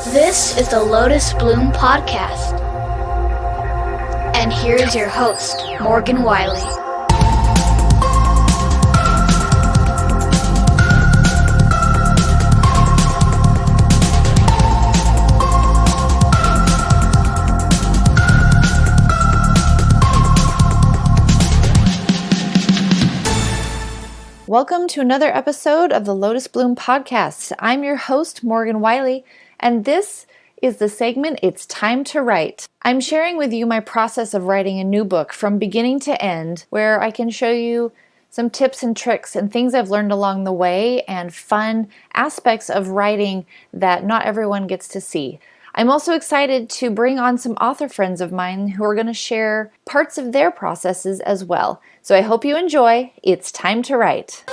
This is the Lotus Bloom Podcast. And here is your host, Morgan Wylie. Welcome to another episode of the Lotus Bloom Podcast. I'm your host, Morgan Wylie, and this is the segment, It's Time to Write. I'm sharing with you my process of writing a new book from beginning to end, where I can show you some tips and tricks and things I've learned along the way and fun aspects of writing that not everyone gets to see. I'm also excited to bring on some author friends of mine who are going to share parts of their processes as well. So I hope you enjoy. It's time to write.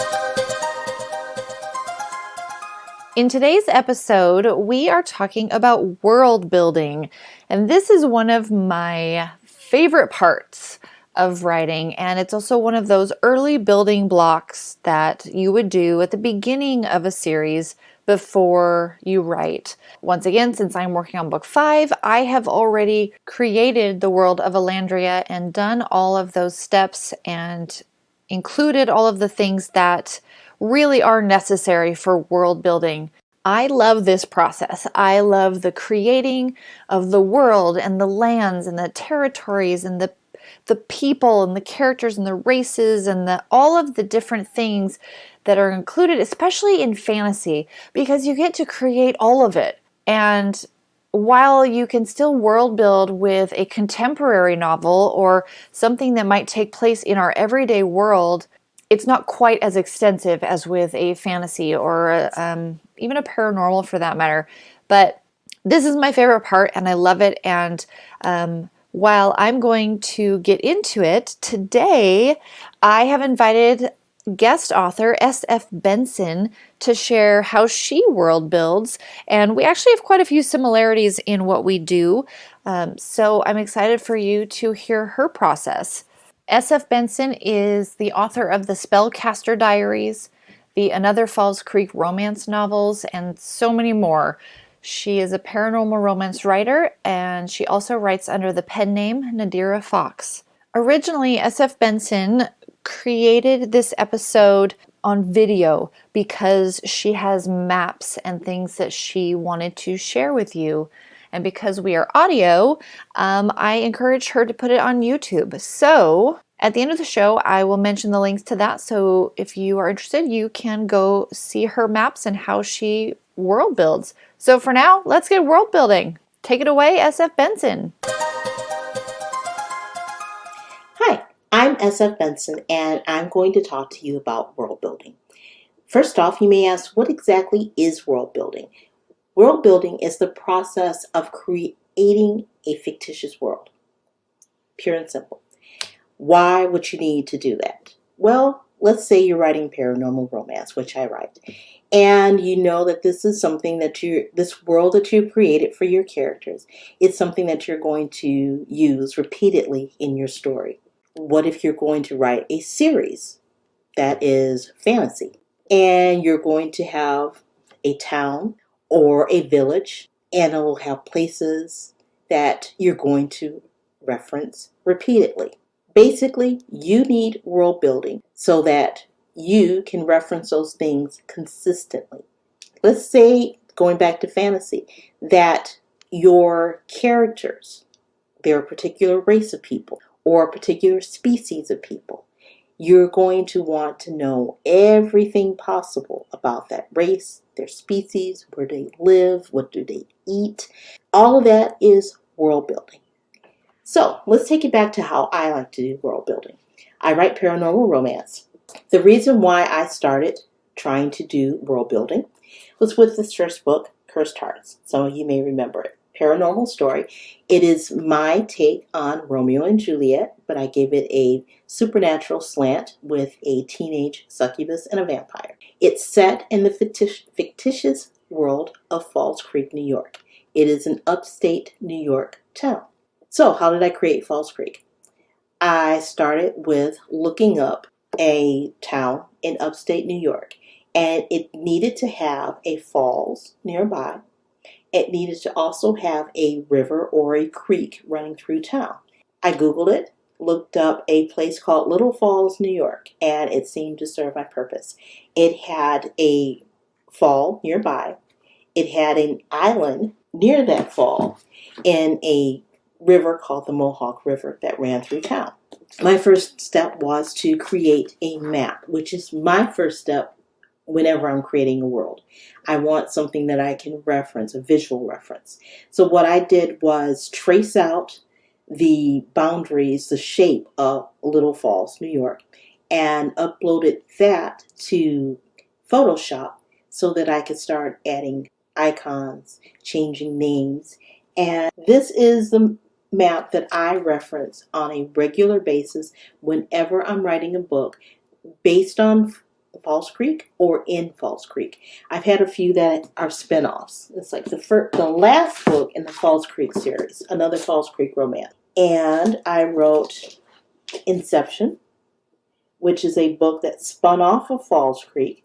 In today's episode, we are talking about world building, and this is one of my favorite parts of writing, and it's also one of those early building blocks that you would do at the beginning of a series before you write. Once again, since I'm working on book 5, I have already created the world of Elandria and done all of those steps and included all of the things that really are necessary for world building. I love this process. I love the creating of the world and the lands and the territories and the people and the characters and the races and all of the different things that are included, especially in fantasy, because you get to create all of it. And while you can still world build with a contemporary novel or something that might take place in our everyday world, it's not quite as extensive as with a fantasy or even a paranormal for that matter. But this is my favorite part and I love it. And while I'm going to get into it, today I have invited guest author S.F. Benson to share how she world builds. And we actually have quite a few similarities in what we do. So I'm excited for you to hear her process. S.F. Benson is the author of the Spellcaster Diaries, the Another Falls Creek romance novels, and so many more. She is a paranormal romance writer, and she also writes under the pen name Nadira Fox. Originally, S.F. Benson created this episode on video because she has maps and things that she wanted to share with you. And because we are audio, I encouraged her to put it on YouTube. So at the end of the show, I will mention the links to that. So if you are interested, you can go see her maps and how she world builds. So for now, let's get world building. Take it away, S.F. Benson. Hi, I'm S.F. Benson, and I'm going to talk to you about world building. First off, you may ask, what exactly is world building? World building is the process of creating a fictitious world. Pure and simple. Why would you need to do that? Well, let's say you're writing paranormal romance, which I write, and you know that this is something that this world that you've created for your characters, it's something that you're going to use repeatedly in your story. What if you're going to write a series that is fantasy, and you're going to have a town or a village, and it will have places that you're going to reference repeatedly. Basically, you need world building so that you can reference those things consistently. Let's say, going back to fantasy, that your characters, they're a particular race of people or a particular species of people. You're going to want to know everything possible about that race, their species, where they live, what do they eat. All of that is world building. So let's take it back to how I like to do world building. I write paranormal romance. The reason why I started trying to do world building was with this first book, Cursed Hearts. Some of you may remember it. Paranormal story. It is my take on Romeo and Juliet, but I gave it a supernatural slant with a teenage succubus and a vampire. It's set in the fictitious world of Falls Creek, New York. It is an upstate New York town. So how did I create Falls Creek? I started with looking up a town in upstate New York, and it needed to have a falls nearby It needed to also have a river or a creek running through town. I Googled it, looked up a place called Little Falls, New York, and it seemed to serve my purpose. It had a fall nearby. It had an island near that fall and a river called the Mohawk River that ran through town. My first step was to create a map, which is my first step whenever I'm creating a world. I want something that I can reference, a visual reference. So what I did was trace out the boundaries, the shape of Little Falls, New York, and uploaded that to Photoshop so that I could start adding icons, changing names. And this is the map that I reference on a regular basis whenever I'm writing a book based on Falls Creek or in Falls Creek. I've had a few that are spin-offs. It's like the last book in the Falls Creek series, another Falls Creek romance. And I wrote Inception, which is a book that spun off of Falls Creek.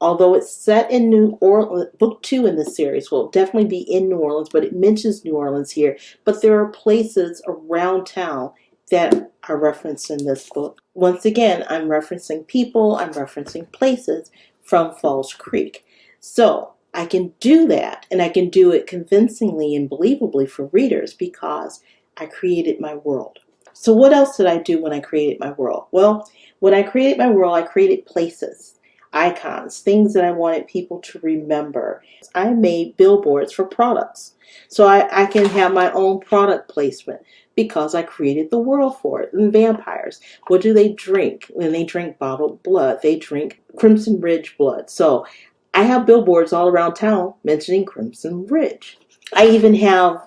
Although it's set in New Orleans, book 2 in this series will definitely be in New Orleans, but it mentions New Orleans here. But there are places around town that are referenced in this book. Once again, I'm referencing people, I'm referencing places from Falls Creek. So I can do that, and I can do it convincingly and believably for readers because I created my world. So what else did I do when I created my world? Well, when I created my world, I created places, icons, things that I wanted people to remember. I made billboards for products. So I can have my own product placement because I created the world for it. And vampires, what do they drink? When they drink bottled blood, they drink Crimson Ridge blood. So I have billboards all around town mentioning Crimson Ridge. I even have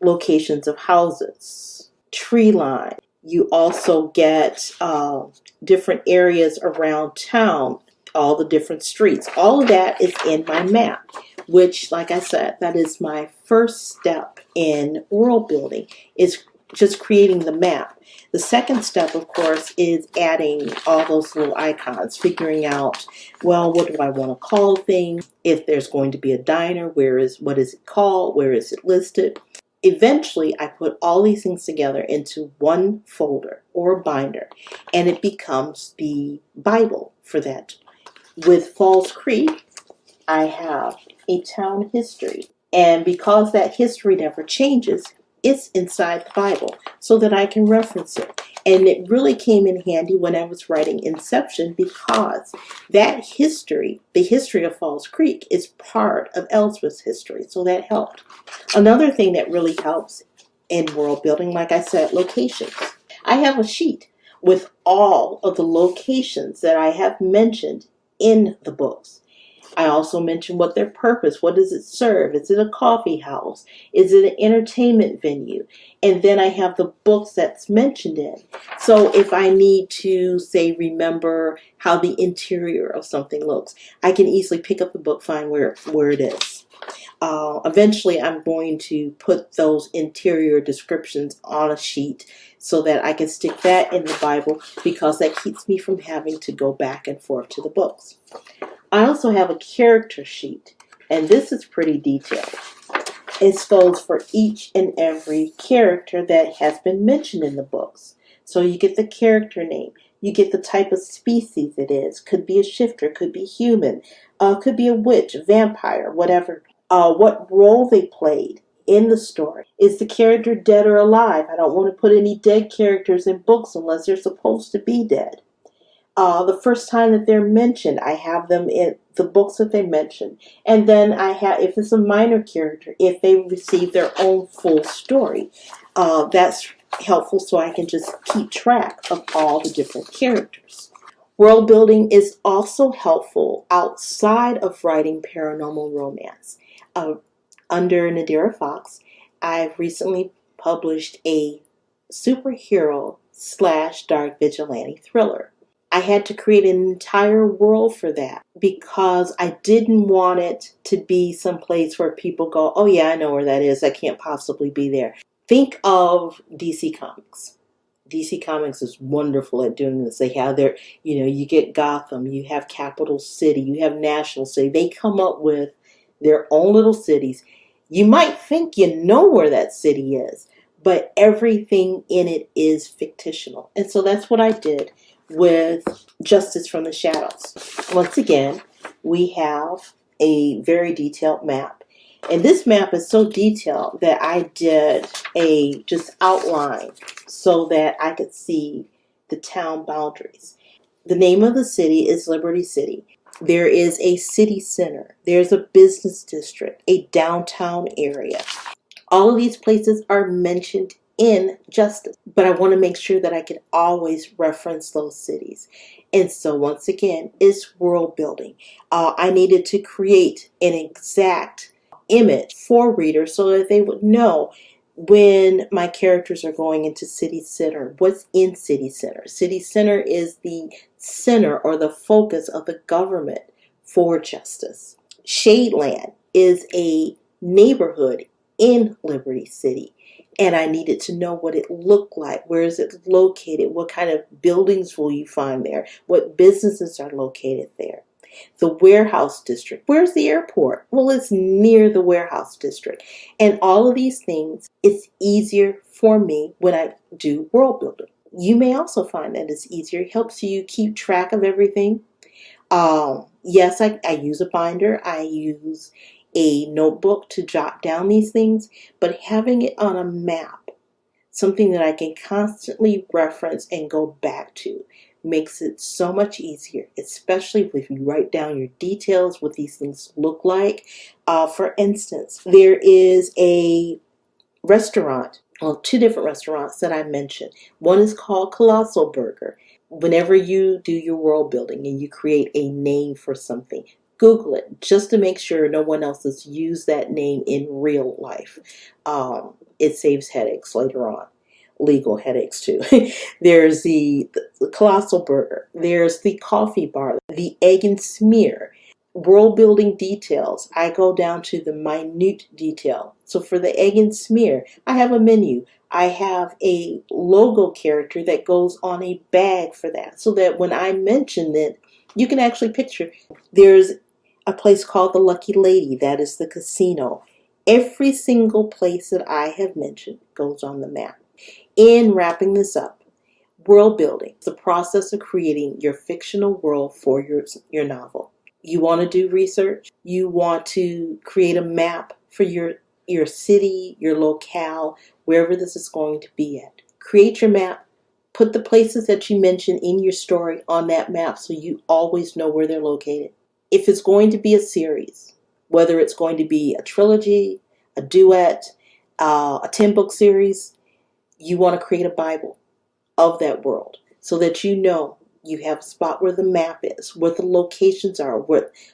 locations of houses, tree line. You also get different areas around town, all the different streets. All of that is in my map, which, like I said, that is my first step in world building, is just creating the map. The second step, of course, is adding all those little icons, figuring out, well, what do I want to call things? If there's going to be a diner, what is it called? Where is it listed? Eventually, I put all these things together into one folder or binder, and it becomes the Bible for that. With Falls Creek, I have a town history. And because that history never changes, it's inside the Bible so that I can reference it. And it really came in handy when I was writing Inception because that history, the history of Falls Creek, is part of Ellsworth's history. So that helped. Another thing that really helps in world building, like I said, locations. I have a sheet with all of the locations that I have mentioned in the books. I also mentioned what their purpose, what does it serve? Is it a coffee house? Is it an entertainment venue? And then I have the books that's mentioned in. So if I need to, say, remember how the interior of something looks, I can easily pick up the book, find where it is. Eventually, I'm going to put those interior descriptions on a sheet so that I can stick that in the Bible because that keeps me from having to go back and forth to the books. I also have a character sheet, and this is pretty detailed. It goes for each and every character that has been mentioned in the books. So you get the character name, you get the type of species it is. Could be a shifter, could be human, could be a witch, a vampire, whatever. What role they played in the story. Is the character dead or alive? I don't want to put any dead characters in books unless they're supposed to be dead. The first time that they're mentioned, I have them in the books that they mention. And then I have, if it's a minor character, if they receive their own full story, that's helpful so I can just keep track of all the different characters. World building is also helpful outside of writing paranormal romance. Under Nadira Fox, I've recently published a superhero / dark vigilante thriller. I had to create an entire world for that because I didn't want it to be someplace where people go, oh yeah, I know where that is. I can't possibly be there. Think of DC Comics. DC Comics is wonderful at doing this. They have their, you get Gotham, you have Capital City, you have National City. They come up with their own little cities. You might think you know where that city is, but everything in it is fictional. And so that's what I did with Justice from the Shadows. Once again, we have a very detailed map. And this map is so detailed that I did a just outline so that I could see the town boundaries. The name of the city is Liberty City. There is a city center. There's a business district, a downtown area. All of these places are mentioned in Justice, but I want to make sure that I can always reference those cities. And so once again, it's world building. I needed to create an exact image for readers so that they would know when my characters are going into city center, what's in city center. City center is the center or the focus of the government for Justice. Shadeland is a neighborhood in Liberty City, and I needed to know what it looked like. Where is it located? What kind of buildings will you find there? What businesses are located there? The warehouse district. Where's the airport? Well, it's near the warehouse district. And all of these things, it's easier for me when I do world building. You may also find that it's easier. It helps you keep track of everything. Yes, I use a binder. I use a notebook to jot down these things, but having it on a map, something that I can constantly reference and go back to, makes it so much easier, especially if you write down your details, what these things look like. For instance, there is a restaurant, well, two different restaurants that I mentioned. One is called Colossal Burger. Whenever you do your world building and you create a name for something, Google it just to make sure no one else has used that name in real life. It saves headaches later on. Legal headaches too. There's the Colossal Burger. There's the coffee bar, the egg and smear. World building details, I go down to the minute detail. So for the egg and smear, I have a menu. I have a logo character that goes on a bag for that, so that when I mention it, you can actually picture. There's a place called the Lucky Lady. That is the casino. Every single place that I have mentioned goes on the map. In wrapping this up, world building, the process of creating your fictional world for your novel. You want to do research. You want to create a map for your city, your locale, wherever this is going to be at. Create your map. Put the places that you mention in your story on that map so you always know where they're located. If it's going to be a series, whether it's going to be a trilogy, a duet, a 10-book series, you want to create a Bible of that world so that you know you have a spot where the map is, what the locations are,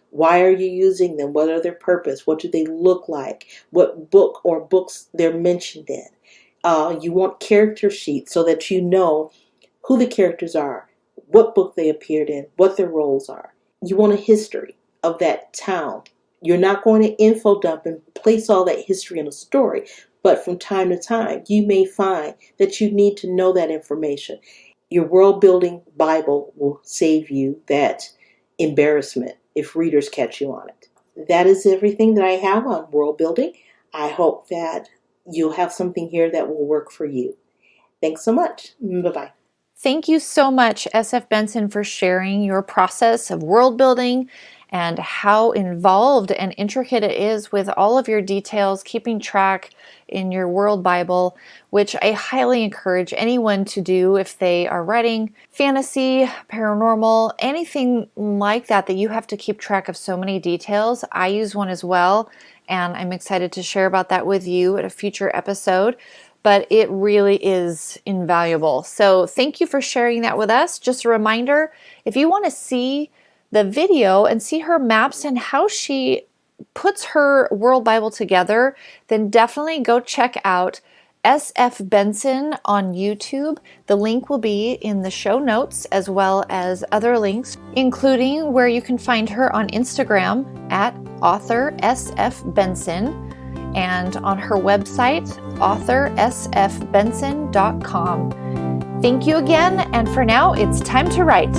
why are you using them, what are their purpose, what do they look like, what book or books they're mentioned in. You want character sheets so that you know who the characters are, what book they appeared in, what their roles are. You want a history of that town. You're not going to info dump and place all that history in a story, but from time to time, you may find that you need to know that information. Your world building Bible will save you that embarrassment if readers catch you on it. That is everything that I have on world building. I hope that you'll have something here that will work for you. Thanks so much. Bye-bye. Thank you so much, S.F. Benson, for sharing your process of world building and how involved and intricate it is with all of your details, keeping track in your world Bible, which I highly encourage anyone to do if they are writing fantasy, paranormal, anything like that you have to keep track of so many details. I use one as well, and I'm excited to share about that with you at a future episode. But it really is invaluable. So thank you for sharing that with us. Just a reminder, if you want to see the video and see her maps and how she puts her world Bible together, then definitely go check out S.F. Benson on YouTube. The link will be in the show notes, as well as other links, including where you can find her on Instagram at Author S.F. Benson, and on her website, authorsfbenson.com. Thank you again, and for now, it's time to write.